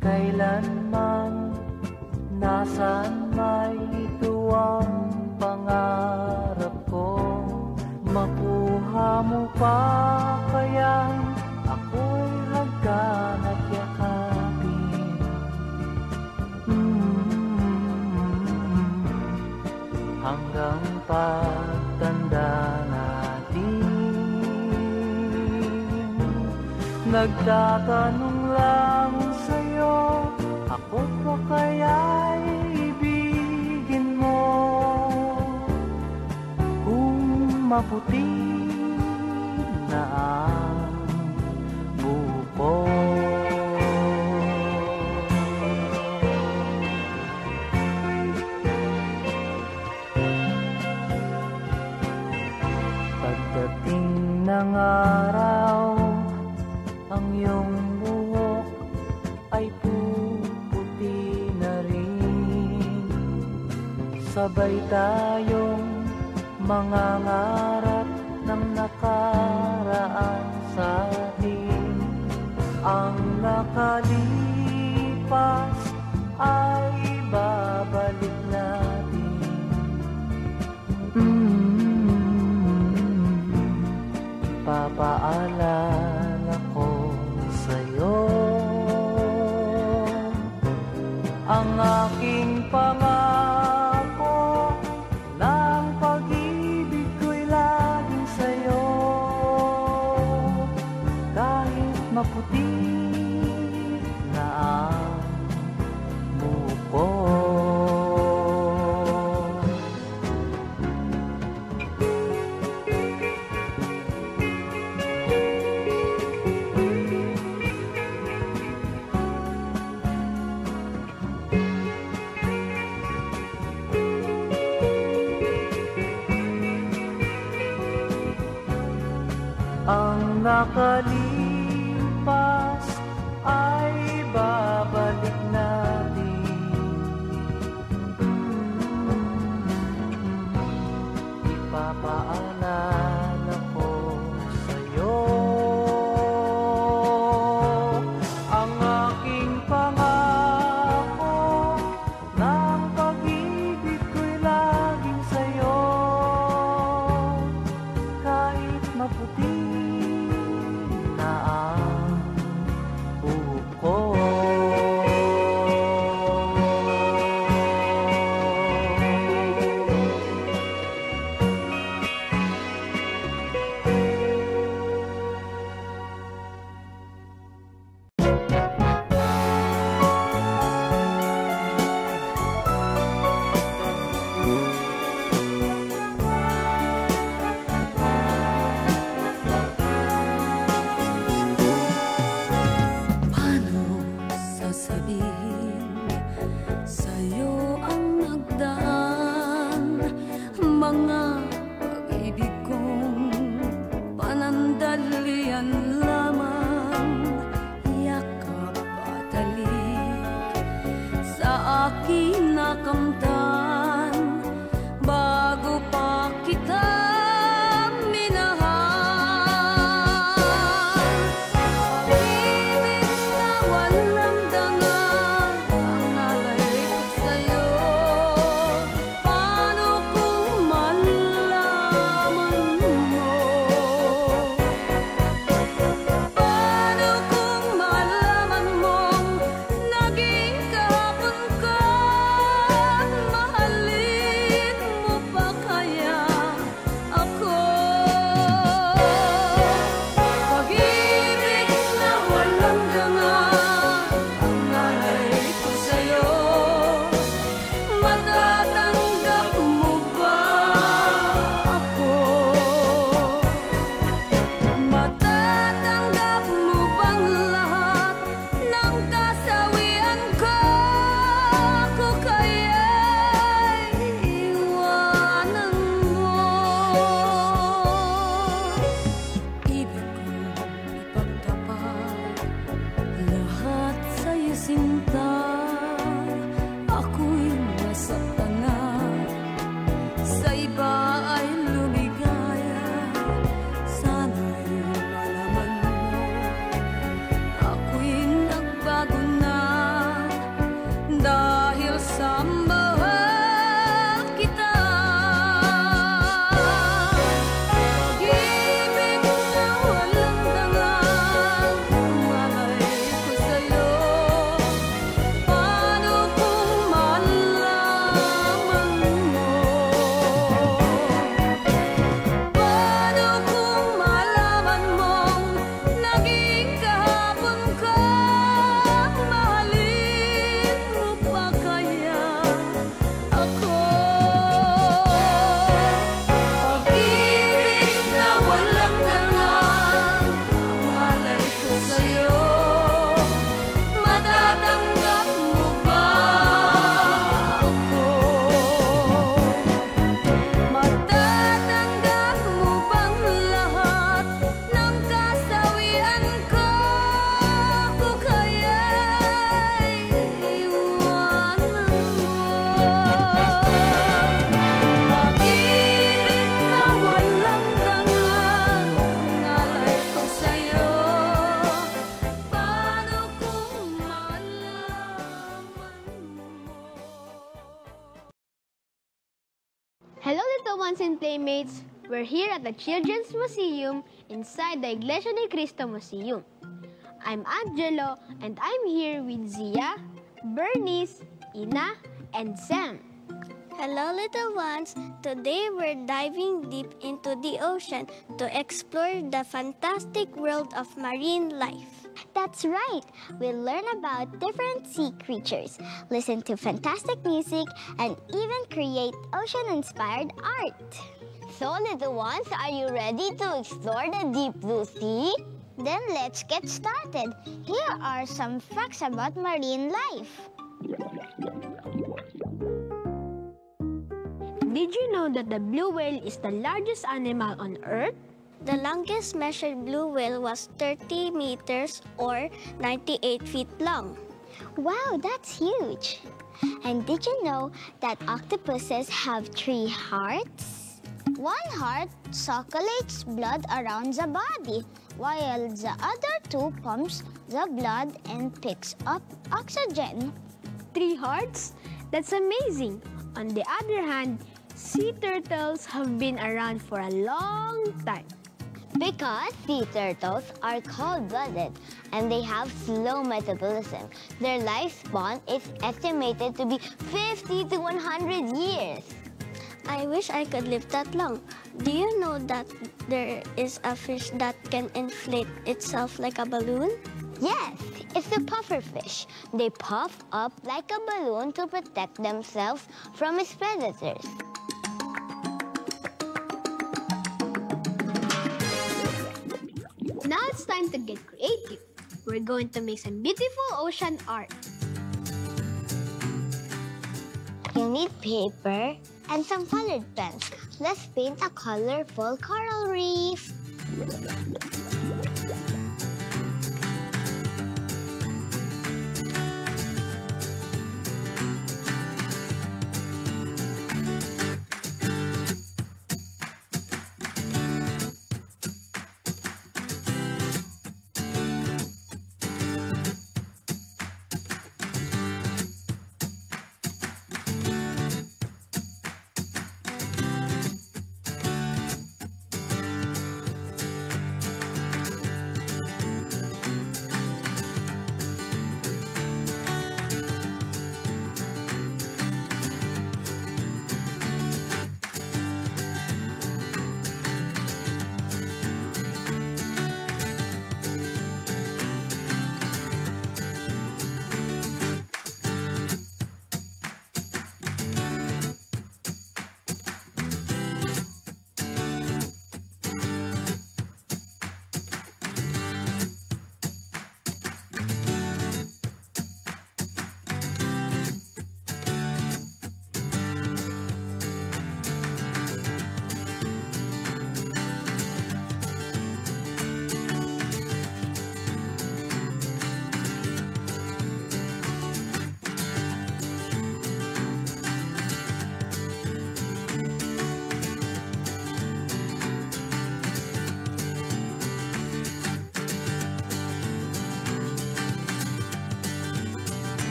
Kailanman, nasaan may ito ang pangarap ko. Makuha mo pa kaya ako'y hagkan at yakapin. Hanggang pagtanda natin, nagtatanong lang sa'yo, ako pa kaya'y ibigin mo? Kung maputi na ang buko. Pagdating ng araw, ang iyong buhok ay puputi na rin. Sabay tayong mangangarap ng nakaraan sa atin. Ang nakalipas ay babalik natin. Papaalala ko sa'yo ang aking pangako, ng pag-ibig ko'y laging sa'yo. Kahit maputi na ang buko. Ang nakalipas ay babalik natin. Ipapaalala ko sa'yo ang aking pangako, ng pag-ibig ko'y laging sa'yo. Kahit maputi na ang buko. Mahal Ones and Playmates, we're here at the Children's Museum inside the Iglesia ni Cristo Museum. I'm Angelo and I'm here with Zia, Bernice, Ina, and Sam. Hello, little ones. Today we're diving deep into the ocean to explore the fantastic world of marine life. That's right. We'll learn about different sea creatures, listen to fantastic music, and even create ocean-inspired art. So, little ones, are you ready to explore the deep blue sea? Then let's get started. Here are some facts about marine life. Did you know that the blue whale is the largest animal on Earth? The longest measured blue whale was 30 meters or 98 feet long. Wow, that's huge. And did you know that octopuses have 3 hearts? One heart circulates blood around the body, while the other 2 pumps the blood and picks up oxygen. 3 hearts? That's amazing. On the other hand, sea turtles have been around for a long time. Because sea turtles are cold-blooded and they have slow metabolism. Their lifespan is estimated to be 50 to 100 years. I wish I could live that long. Do you know that there is a fish that can inflate itself like a balloon? Yes, it's the pufferfish. They puff up like a balloon to protect themselves from its predators. Now it's time to get creative. We're going to make some beautiful ocean art. You need paper and some colored pens. Let's paint a colorful coral reef.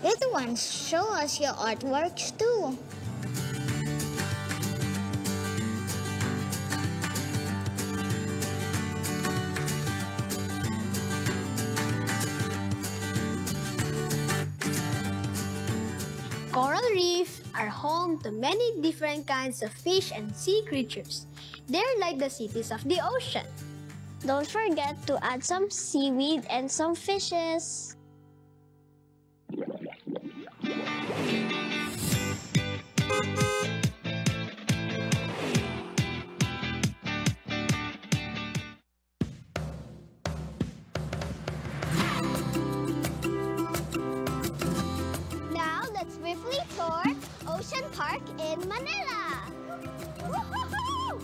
Little ones, show us your artworks too. Coral reefs are home to many different kinds of fish and sea creatures. They're like the cities of the ocean. Don't forget to add some seaweed and some fishes. Now let's briefly tour Ocean Park in Manila. Woohoo!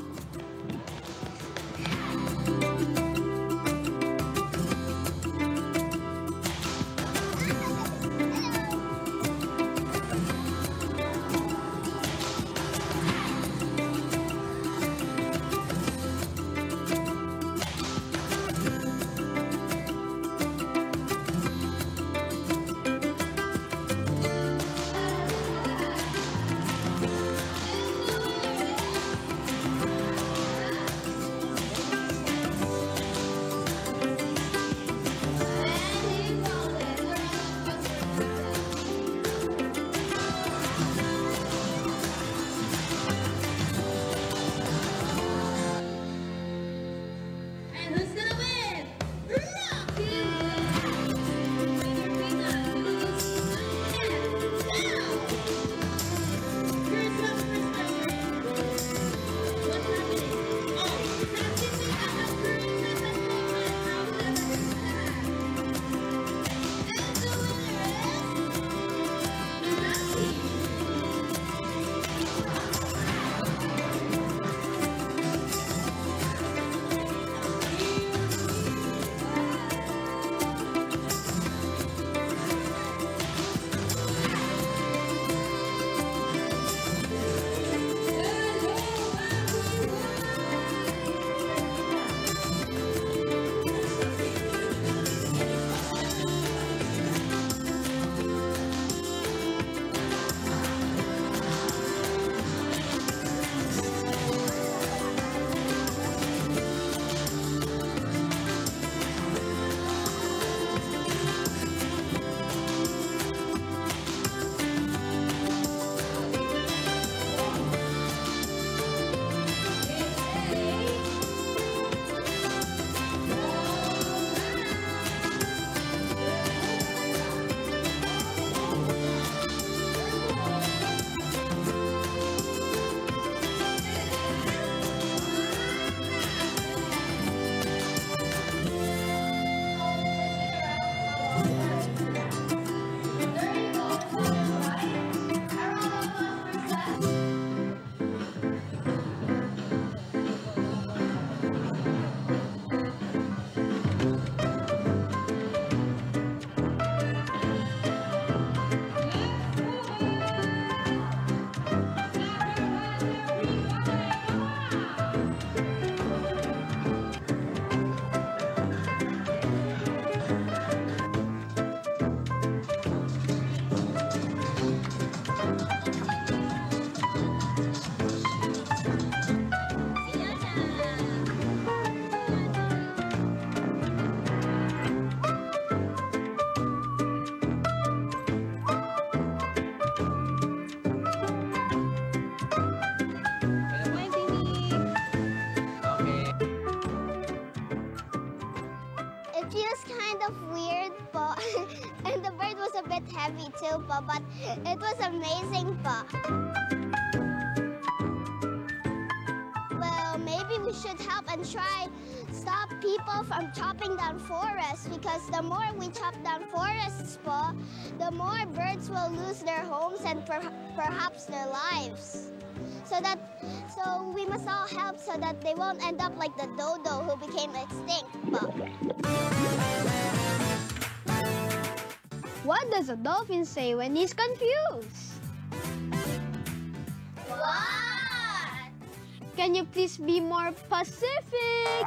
heavy too, pa, but it was amazing, pa. Well, maybe we should help and try stop people from chopping down forests, because the more we chop down forests, pa, the more birds will lose their homes and perhaps their lives. So we must all help so that they won't end up like the dodo who became extinct, pa. What does a dolphin say when he's confused? What? Can you please be more Pacific?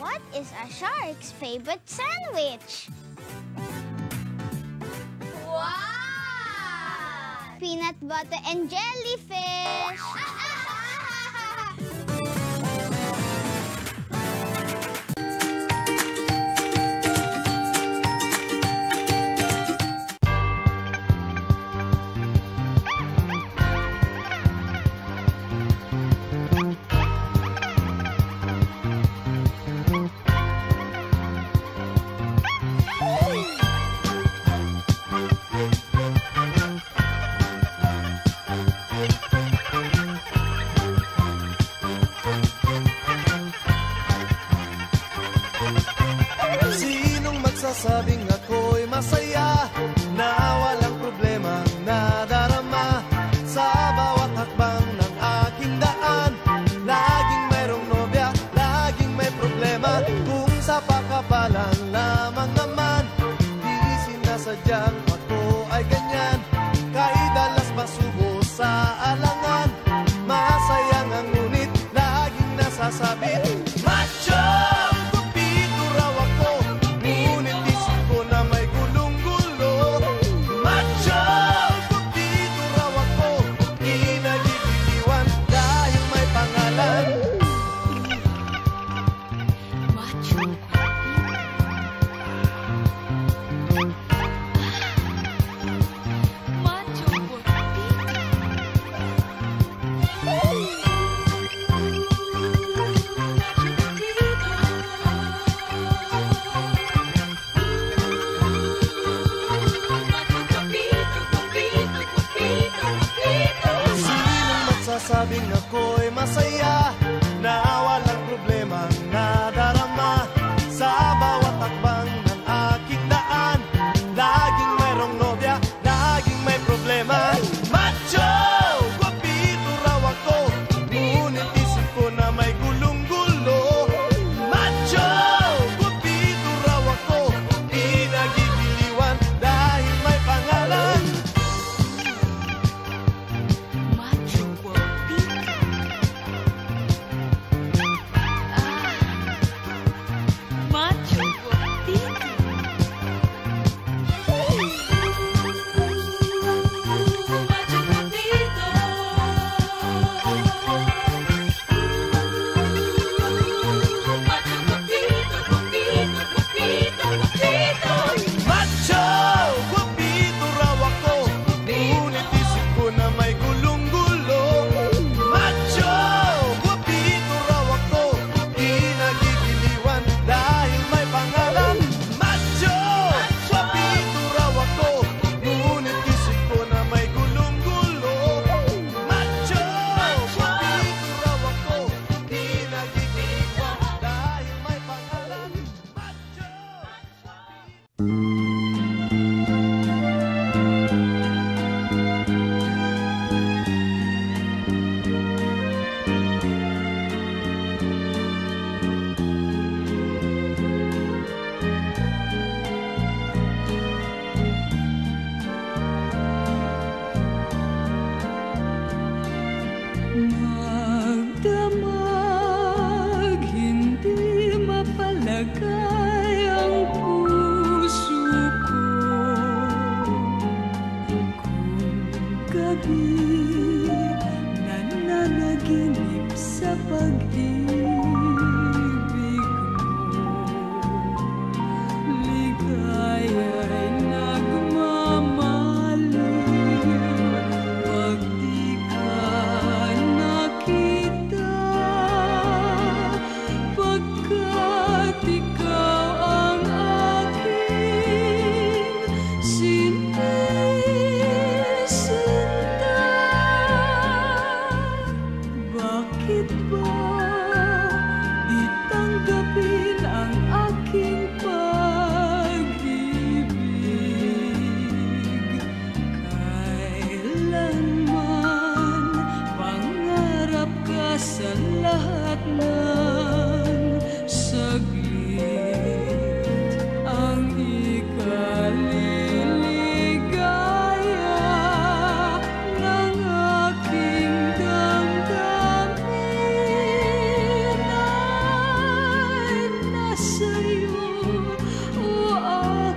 What is a shark's favorite sandwich? What? Peanut butter and jellyfish. Sabing ako'y masaya na walang problema nadarama sa bawat hakbang ng aking daan. Laging mayroong nobya, laging may problema. Kung sa pakapalan lamang naman, di sinasadyang ako ay ganyan. Kahit dalas masubo sa alangan, masayang ang ngunit laging nasasabit. Macho! Sabing ako'y masaya na walang problema nadarama sa bawat hakbang ng aking daan. Laging mayroong nobya, laging may problema. Macho! Guwapito raw ako, ngunit isip ko na may gulong-gulo. Macho! Guwapito raw ako, di nagigiliwan dahil may pangalan. Magdamag, hindi mapalagay ang puso.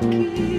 aking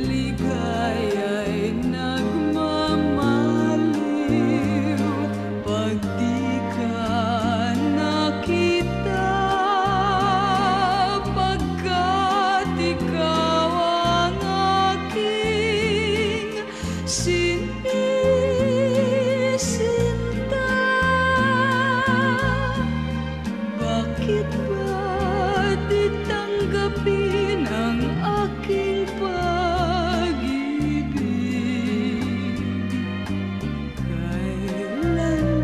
ligaya'y nagmamaliw pag di ka nakita, pagkat ikaw ang aking sinisinta. Bakit ba di tanggapin ang aking pag-ibig? Kailanman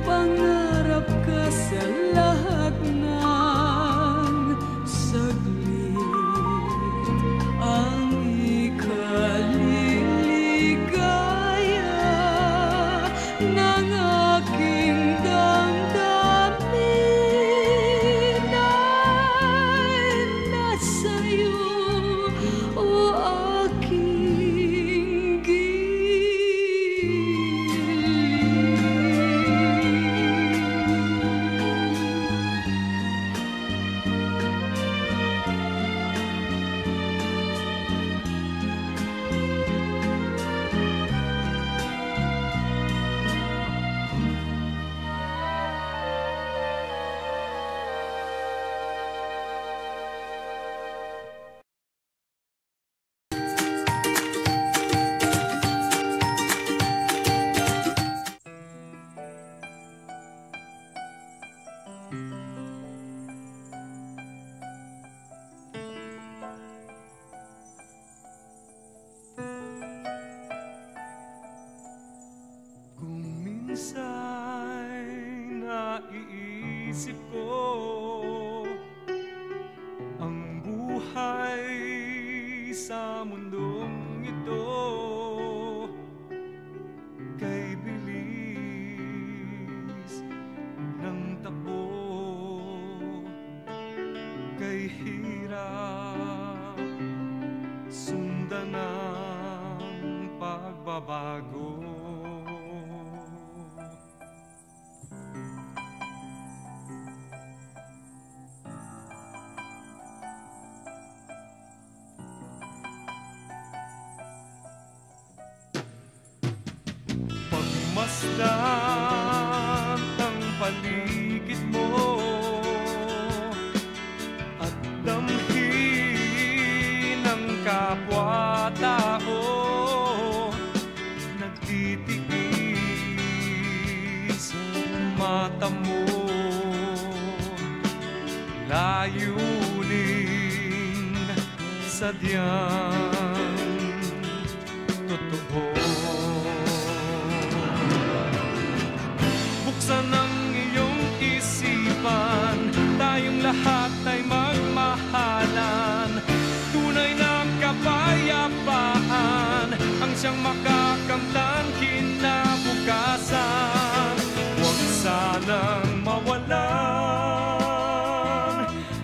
pangarap ka sa lahat ng saglit, ang ikaliligaya ng aking damdamin ay nasa'yo, o aking Kung minsa'y naiisip ko ang buhay sa mundong ito, kay bilis ng takbo, kay hirap sundan ng pagbabago. Pagmasdan ang paligid mo at damhin ang kapwa-tao, nagtitiis mata mo, layunin sadyang totoo. Buksan ang iyong isipan, tayong lahat ay magmahalan. Tunay na kapayapaan ang siyang makakamtan kinabukasan. Huwag sanang mawalan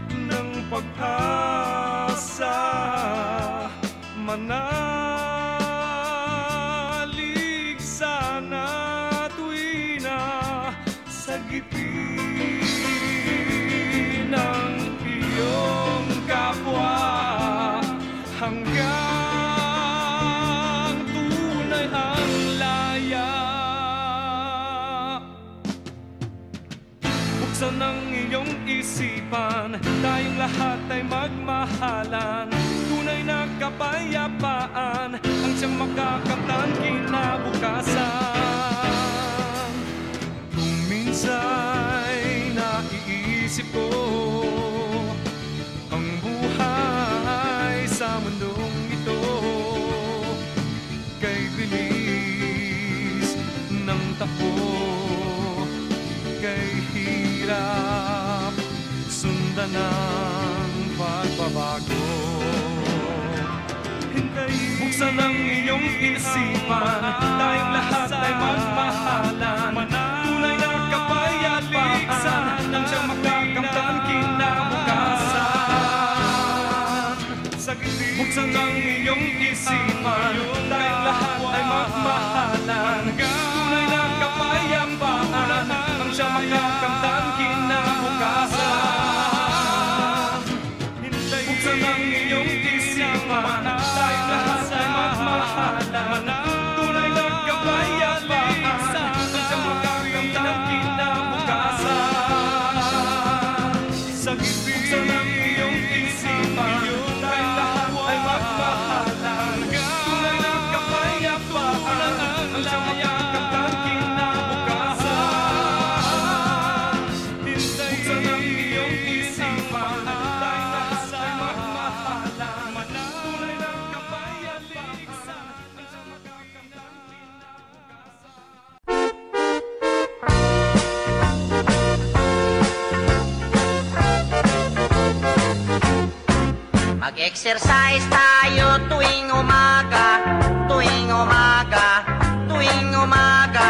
ng pag-asa, manalig sana tuwi na sa gipin ng iyong kapwa, hanggang tunay ang laya. Buksan ang iyong isipan, tayong lahat ay magmahalan. Tunay na kapayapaan ang siyang makakamtan kinabukasan. Kung minsa'y naiisip ko ang buhay sa mundong ito, kay bilis ng takbo, kay hirap sundan ng pagbabago. Hintay Buksan ang iyong isipan, tayong lahat ay magmahalan. Tunay na kapayapaan nang siyang makakamtan kinabukasan. Buksan ang iyong isipan, tayong lahat ay magmahalan. Tunay na kapayapaan nang siyang makakamtan kinabukasan. Buksan ang iyong isipan, tayong lahat ay magmahalan. Tunay na kapayapaan nang siyang makakamtan kinabukasan. Buksan ang iyong isipan, tayong lahat ay magmahalan. Tunay na kapayapaan nang siyang makakamtan kinabukasan. Buksan ang iyong isipan, tayong lahat ay magmahalan. Tunay na kapayapaan nang siyang makakamtan Mag-exercise tayo tuwing umaga, tuwing umaga, tuwing umaga.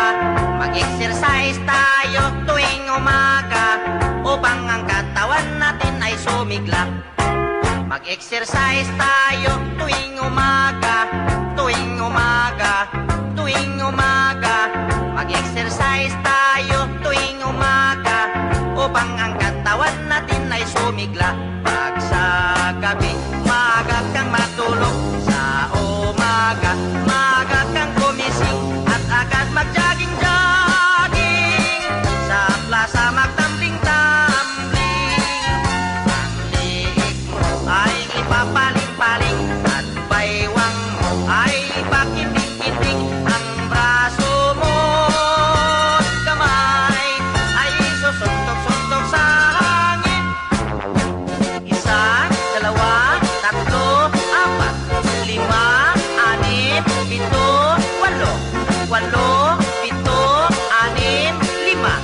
Mag-exercise tayo tuwing umaga upang ang katawan natin ay sumigla. Mag-exercise tayo tuwing umaga, tuwing umaga, tuwing umaga. Mag-exercise tayo tuwing umaga upang ang katawan natin ay sumigla. Pag sa gabi, maaga kang matulog. Sa umaga, maaga kang gumising at agad mag-jogging-jogging. Sa plaza magtambling-tambling. Ang liig mo ay ipapaling-paling at baywang mo ay ipakiting-kiting. Ang braso mo at kamay ay susuntok-suntok sa hangin. Isa, dalawa, tatlo, apat, lima, anim, pito, walo. Walo, pito, anim, lima,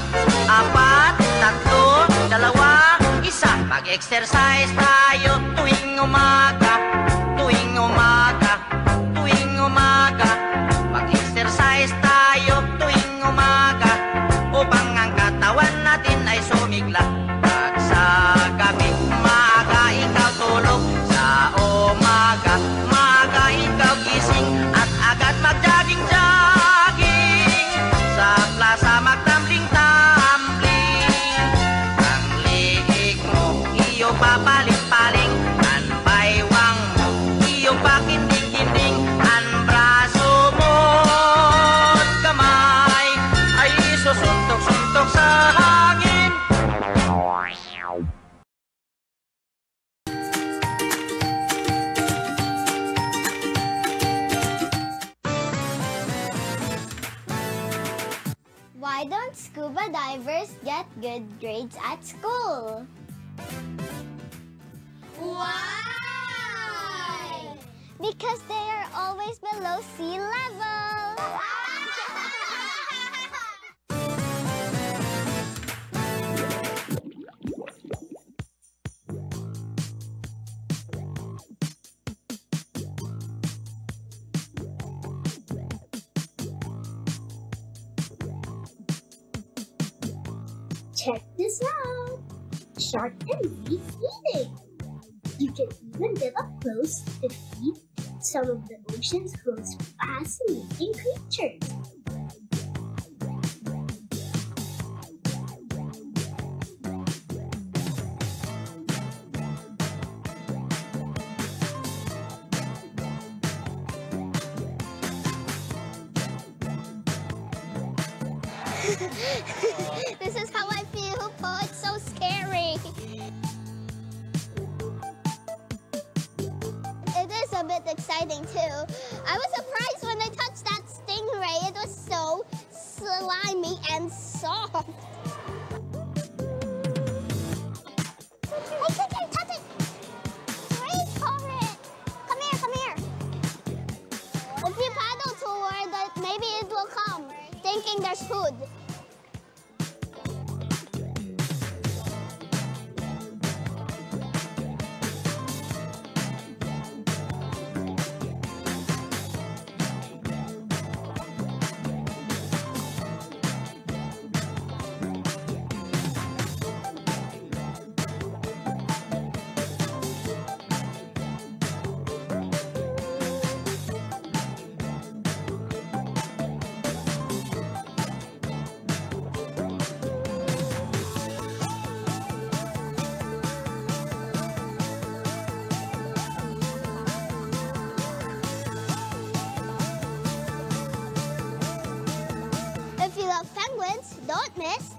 apat, tatlo, dalawa, isa. Mag-exercise tayo tuwing umaga, tuwing umaga, tuwing umaga. Mag-exercise tayo tuwing umaga upang ang katawan natin ay sumigla. Pag sa gabi, maaga ikaw tulog. Sa umaga, maaga ikaw gising at agad mag-jogging-jogging. Sa plaza magtambling-tambling. Ang liig mo, iyo papaling-paling. Ang baywang mo, iyo pakiting-kiting. Ang braso mo at kamay ay susuntok-suntok sa hangin. Why don't scuba divers get good grades at school? Why? Because they are always below sea level. Check this out! Shark and reef eating! You can even get up close to feed some of the ocean's most fascinating creatures. This is how I feel, Po. It's so scary. It is a bit exciting, too. I was surprised when I touched that stingray. It was so slimy and soft. Hey, Chicken, touch it! Reach for it! Come here, come here. If you paddle toward it, maybe it will come, thinking there's food.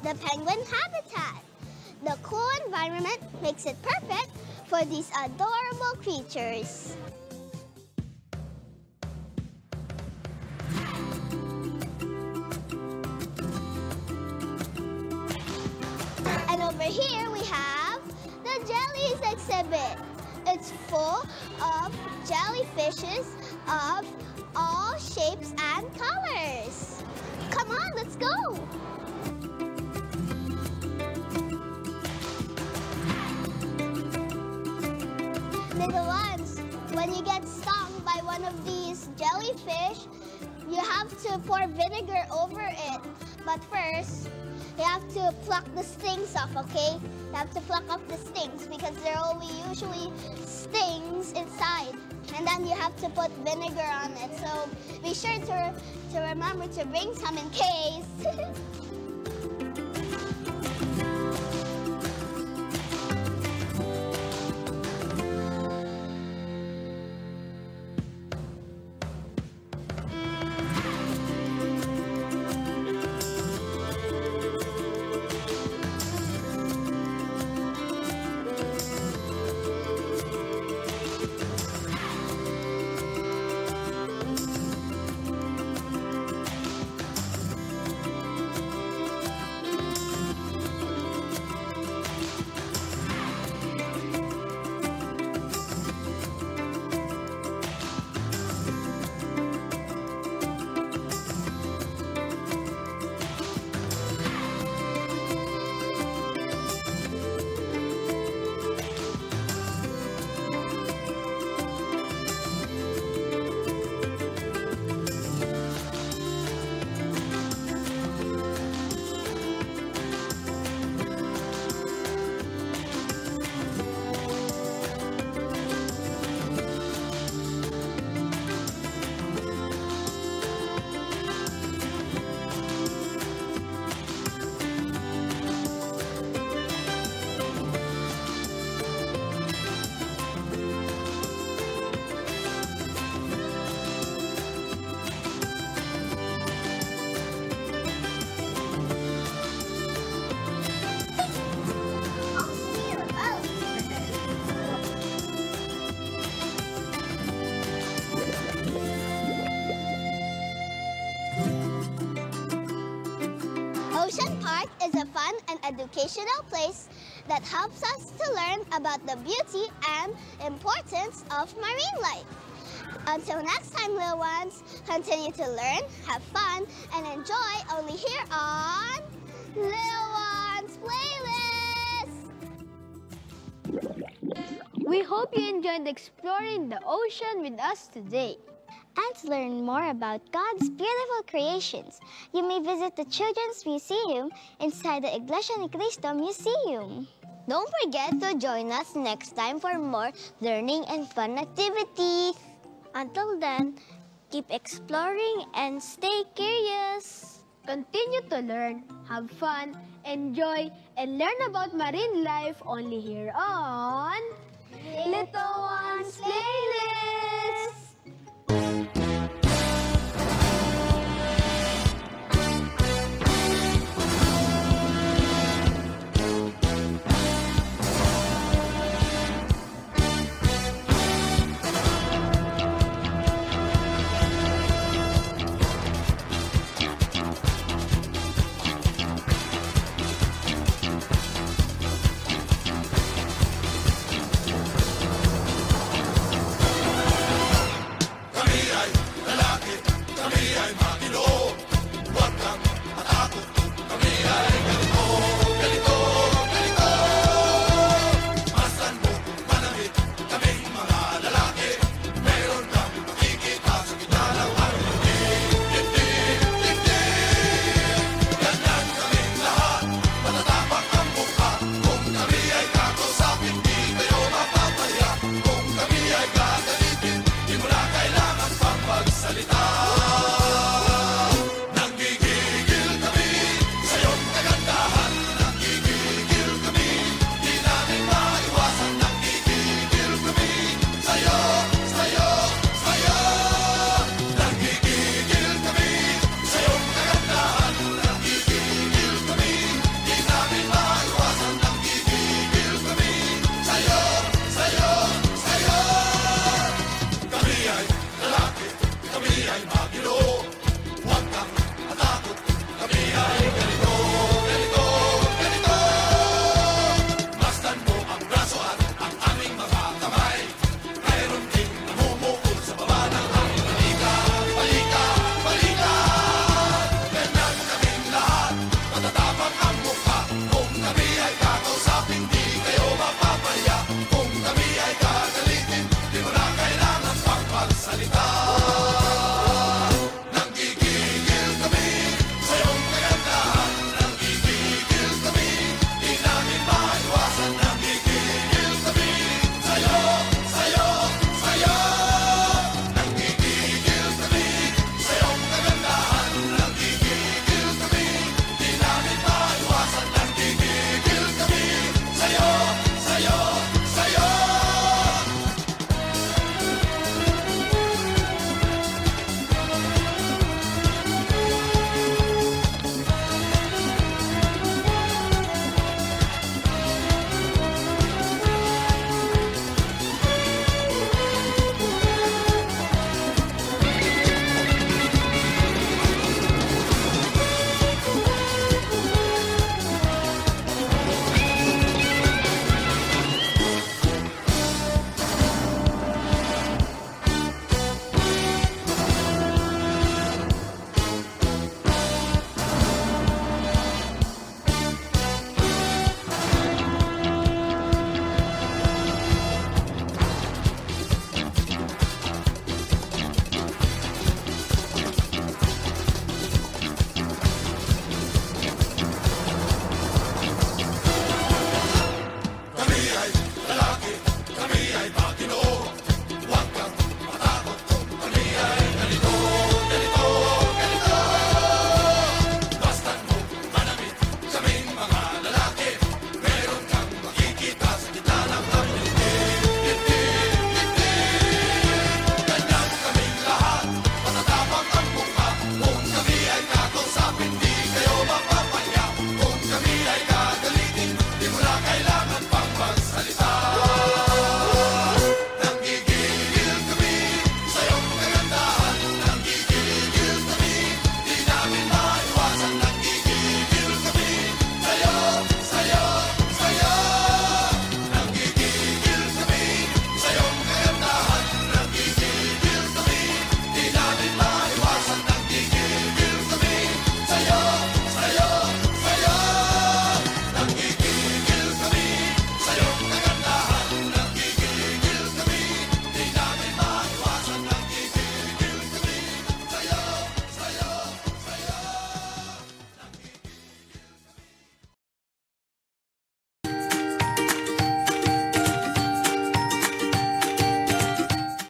the penguin habitat. The cool environment makes it perfect for these adorable creatures. And over here we have the jellies exhibit. It's full of jellyfishes of all shapes and colors. Come on, let's go. Little ones, when you get stung by one of these jellyfish, you have to pour vinegar over it. But first, you have to pluck the stings off, okay? You have to pluck off the stings because there will be usually stings inside. And then you have to put vinegar on it. So be sure to remember to bring some in case. Ocean Park is a fun and educational place that helps us to learn about the beauty and importance of marine life. Until next time, little ones, continue to learn, have fun, and enjoy only here on Little Ones Playlist! We hope you enjoyed exploring the ocean with us today. And to learn more about God's beautiful creations, you may visit the Children's Museum inside the Iglesia ni Cristo Museum. Don't forget to join us next time for more learning and fun activities. Until then, keep exploring and stay curious. Continue to learn, have fun, enjoy, and learn about marine life only here on Little Ones Playlist! Kami ay lalaki, kami ay Panginoon.